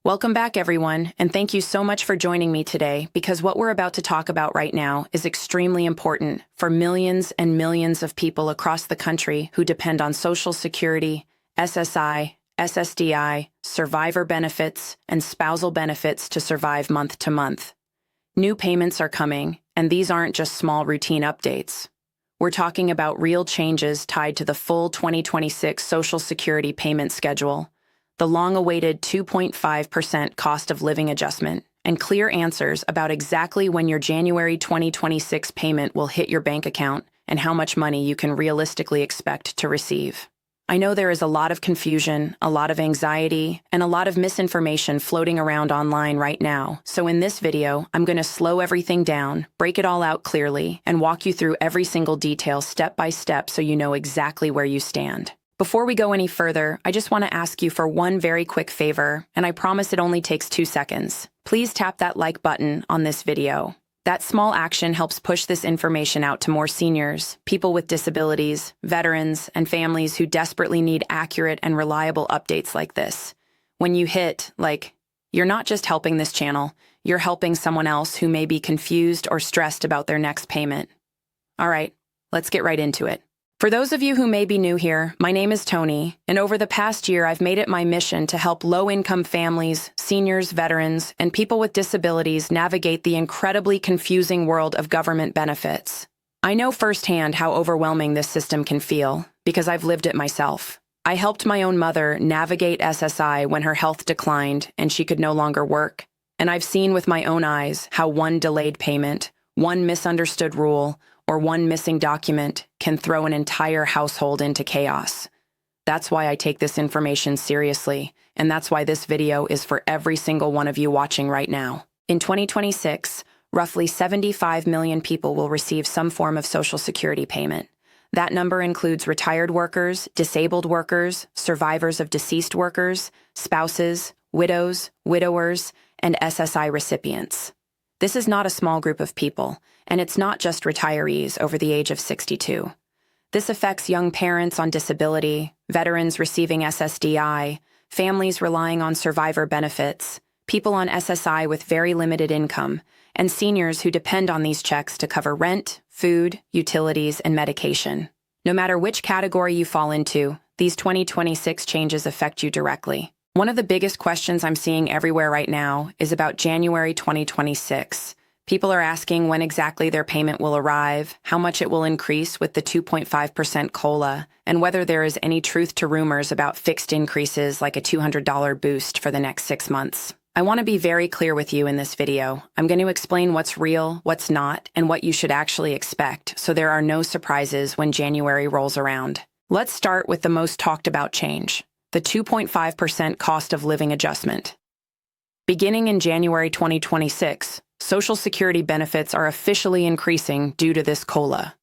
Welcome back, everyone, and thank you so much for joining me today because what we're about to talk about right now is extremely important for millions and millions of people across the country who depend on Social Security, SSI, SSDI, survivor benefits, and spousal benefits to survive month to month. New payments are coming, and these aren't just small routine updates. We're talking about real changes tied to the full 2026 Social Security payment schedule, the long-awaited 2.5% cost of living adjustment, and clear answers about exactly when your January 2026 payment will hit your bank account and how much money you can realistically expect to receive. I know there is a lot of confusion, a lot of anxiety, and a lot of misinformation floating around online right now, so in this video, I'm going to slow everything down, break it all out clearly, and walk you through every single detail step by step so you know exactly where you stand. Before we go any further, I just want to ask you for one very quick favor, and I promise it only takes 2 seconds. Please tap that like button on this video. That small action helps push this information out to more seniors, people with disabilities, veterans, and families who desperately need accurate and reliable updates like this. When you hit like, you're not just helping this channel, you're helping someone else who may be confused or stressed about their next payment. All right, let's get right into it. For those of you who may be new here, my name is Tony, and over the past year I've made it my mission to help low-income families, seniors, veterans, and people with disabilities navigate the incredibly confusing world of government benefits. I know firsthand how overwhelming this system can feel, because I've lived it myself. I helped my own mother navigate SSI when her health declined and she could no longer work, and I've seen with my own eyes how one delayed payment, one misunderstood rule, or one missing document can throw an entire household into chaos. That's why I take this information seriously, and that's why this video is for every single one of you watching right now. In 2026, roughly 75 million people will receive some form of Social Security payment. That number includes retired workers, disabled workers, survivors of deceased workers, spouses, widows, widowers, and SSI recipients. This is not a small group of people, and it's not just retirees over the age of 62. This affects young parents on disability, veterans receiving SSDI, families relying on survivor benefits, people on SSI with very limited income, and seniors who depend on these checks to cover rent, food, utilities, and medication. No matter which category you fall into, these 2026 changes affect you directly. One of the biggest questions I'm seeing everywhere right now is about January 2026. People are asking when exactly their payment will arrive, how much it will increase with the 2.5% COLA, and whether there is any truth to rumors about fixed increases like a $200 boost for the next 6 months. I want to be very clear with you in this video. I'm going to explain what's real, what's not, and what you should actually expect, so there are no surprises when January rolls around. Let's start with the most talked about change, the 2.5% cost of living adjustment. Beginning in January 2026, Social Security benefits are officially increasing due to this COLA.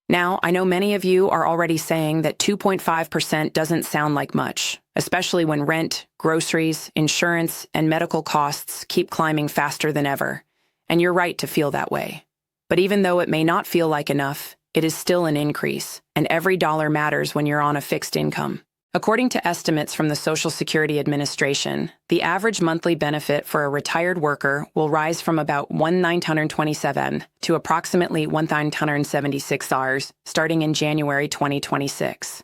Now, I know many of you are already saying that 2.5% doesn't sound like much, especially when rent, groceries, insurance, and medical costs keep climbing faster than ever. And you're right to feel that way. But even though it may not feel like enough, it is still an increase, and every dollar matters when you're on a fixed income. According to estimates from the Social Security Administration, the average monthly benefit for a retired worker will rise from about $1,927 to approximately $1,976 starting in January 2026.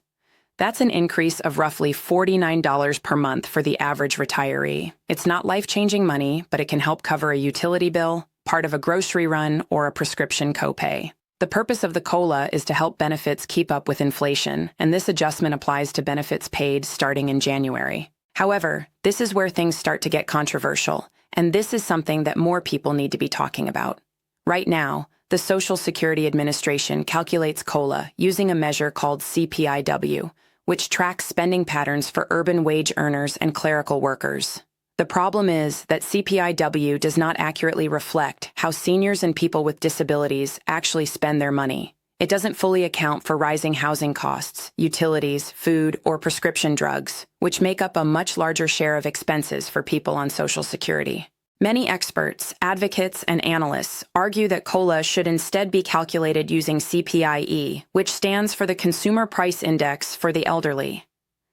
That's an increase of roughly $49 per month for the average retiree. It's not life-changing money, but it can help cover a utility bill, part of a grocery run, or a prescription copay. The purpose of the COLA is to help benefits keep up with inflation, and this adjustment applies to benefits paid starting in January. However, this is where things start to get controversial, and this is something that more people need to be talking about. Right now, the Social Security Administration calculates COLA using a measure called CPI-W, which tracks spending patterns for urban wage earners and clerical workers. The problem is that CPI-W does not accurately reflect how seniors and people with disabilities actually spend their money. It doesn't fully account for rising housing costs, utilities, food, or prescription drugs, which make up a much larger share of expenses for people on Social Security. Many experts, advocates, and analysts argue that COLA should instead be calculated using CPI-E, which stands for the Consumer Price Index for the elderly.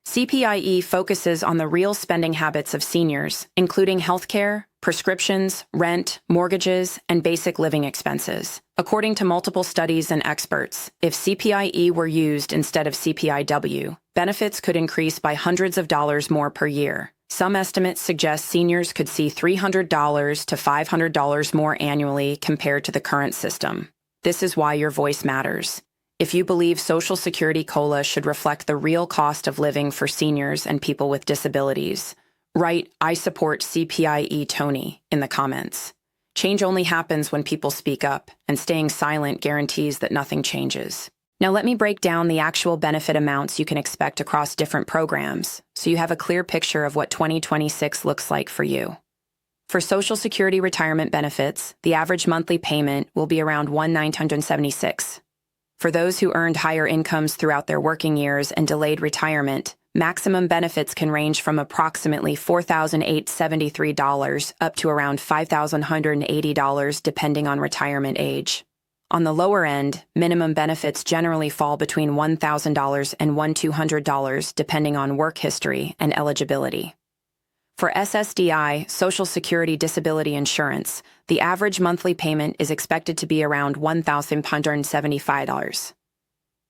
CPI-E focuses on the real spending habits of seniors, including healthcare, prescriptions, rent, mortgages, and basic living expenses. According to multiple studies and experts, if CPI-E were used instead of CPI-W, benefits could increase by hundreds of dollars more per year. Some estimates suggest seniors could see $300 to $500 more annually compared to the current system. This is why your voice matters. If you believe Social Security COLA should reflect the real cost of living for seniors and people with disabilities, write "I support CPI-E Tony" in the comments. Change only happens when people speak up, and staying silent guarantees that nothing changes. Now let me break down the actual benefit amounts you can expect across different programs, so you have a clear picture of what 2026 looks like for you. For Social Security retirement benefits, the average monthly payment will be around $1,976. For those who earned higher incomes throughout their working years and delayed retirement, maximum benefits can range from approximately $4,873 up to around $5,180 depending on retirement age. On the lower end, minimum benefits generally fall between $1,000 and $1,200 depending on work history and eligibility. For SSDI, Social Security Disability Insurance, the average monthly payment is expected to be around $1,175.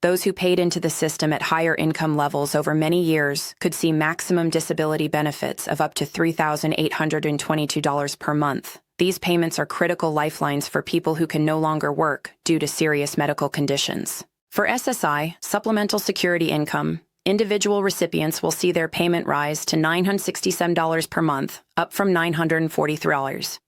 Those who paid into the system at higher income levels over many years could see maximum disability benefits of up to $3,822 per month. These payments are critical lifelines for people who can no longer work due to serious medical conditions. For SSI, Supplemental Security Income, individual recipients will see their payment rise to $967 per month, up from $943.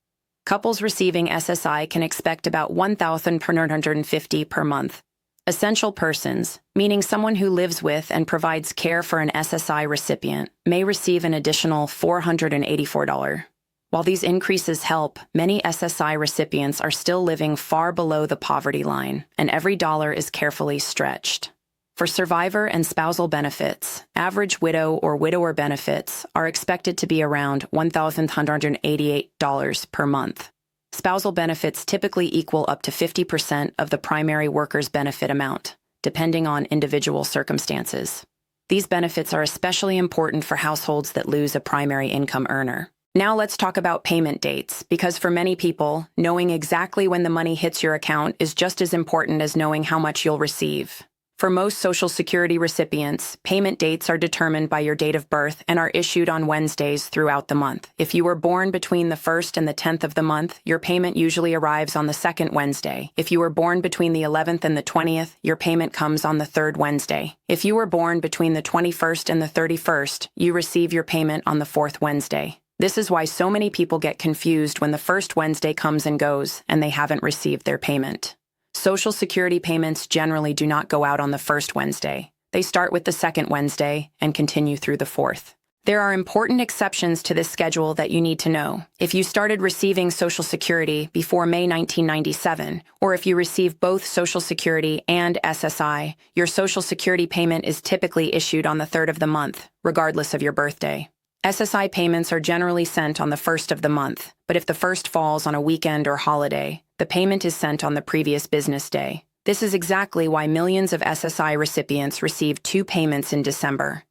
Couples receiving SSI can expect about $1,450 per month. Essential persons, meaning someone who lives with and provides care for an SSI recipient, may receive an additional $484. While these increases help, many SSI recipients are still living far below the poverty line, and every dollar is carefully stretched. For survivor and spousal benefits, average widow or widower benefits are expected to be around $1,188 per month. Spousal benefits typically equal up to 50% of the primary worker's benefit amount, depending on individual circumstances. These benefits are especially important for households that lose a primary income earner. Now let's talk about payment dates, because for many people, knowing exactly when the money hits your account is just as important as knowing how much you'll receive. For most Social Security recipients, payment dates are determined by your date of birth and are issued on Wednesdays throughout the month. If you were born between the 1st and the 10th of the month, your payment usually arrives on the 2nd Wednesday. If you were born between the 11th and the 20th, your payment comes on the 3rd Wednesday. If you were born between the 21st and the 31st, you receive your payment on the 4th Wednesday. This is why so many people get confused when the 1st Wednesday comes and goes and they haven't received their payment. Social Security payments generally do not go out on the 1st Wednesday. They start with the 2nd Wednesday and continue through the 4th. There are important exceptions to this schedule that you need to know. If you started receiving Social Security before May 1997, or if you receive both Social Security and SSI, your Social Security payment is typically issued on the 3rd of the month, regardless of your birthday. SSI payments are generally sent on the 1st of the month, but if the 1st falls on a weekend or holiday, the payment is sent on the previous business day. This is exactly why millions of SSI recipients received 2 payments in December.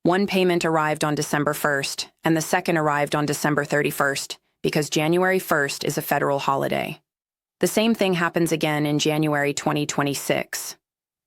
One payment arrived on December 1st, and the second arrived on December 31st, because January 1st is a federal holiday. The same thing happens again in January 2026.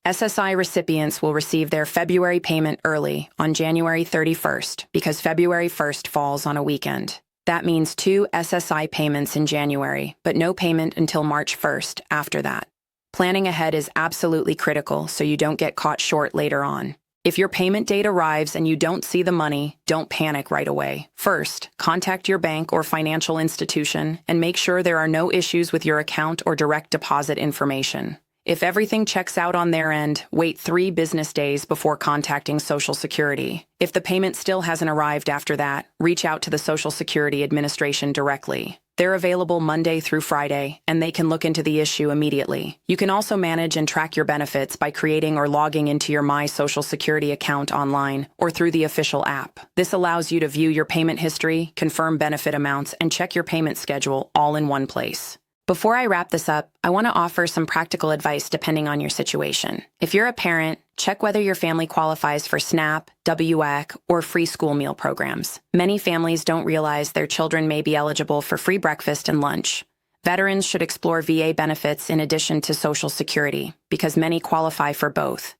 SSI recipients will receive their February payment early on January 31st because February 1st falls on a weekend. That means 2 SSI payments in January, but no payment until March 1st after that. Planning ahead is absolutely critical so you don't get caught short later on. If your payment date arrives and you don't see the money, don't panic right away. First, contact your bank or financial institution and make sure there are no issues with your account or direct deposit information. If everything checks out on their end, wait 3 business days before contacting Social Security. If the payment still hasn't arrived after that, reach out to the Social Security Administration directly. They're available Monday through Friday, and they can look into the issue immediately. You can also manage and track your benefits by creating or logging into your My Social Security account online or through the official app. This allows you to view your payment history, confirm benefit amounts, and check your payment schedule all in one place. Before I wrap this up, I want to offer some practical advice depending on your situation. If you're a parent, check whether your family qualifies for SNAP, WAC, or free school meal programs. Many families don't realize their children may be eligible for free breakfast and lunch. Veterans should explore VA benefits in addition to Social Security, because many qualify for both.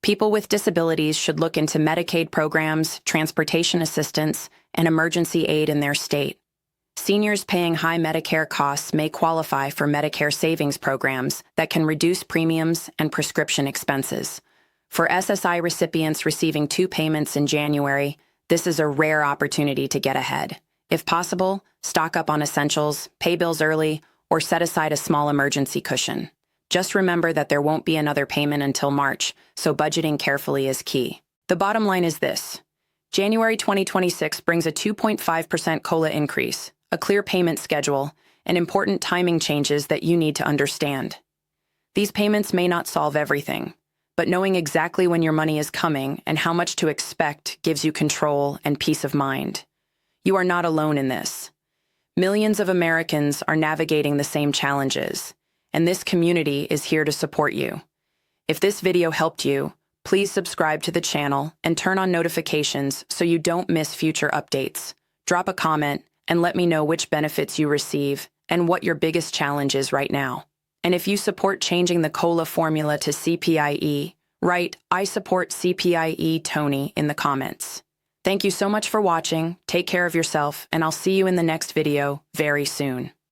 People with disabilities should look into Medicaid programs, transportation assistance, and emergency aid in their state. Seniors paying high Medicare costs may qualify for Medicare savings programs that can reduce premiums and prescription expenses. For SSI recipients receiving 2 payments in January, this is a rare opportunity to get ahead. If possible, stock up on essentials, pay bills early, or set aside a small emergency cushion. Just remember that there won't be another payment until March, so budgeting carefully is key. The bottom line is this. January 2026 brings a 2.5% COLA increase, a clear payment schedule, and important timing changes that you need to understand. These payments may not solve everything, but knowing exactly when your money is coming and how much to expect gives you control and peace of mind. You are not alone in this. Millions of Americans are navigating the same challenges, and this community is here to support you. If this video helped you, please subscribe to the channel and turn on notifications so you don't miss future updates. Drop a comment and let me know which benefits you receive and what your biggest challenge is right now. And if you support changing the COLA formula to CPI-E, write "I support CPI-E Tony" in the comments. Thank you so much for watching, take care of yourself, and I'll see you in the next video very soon.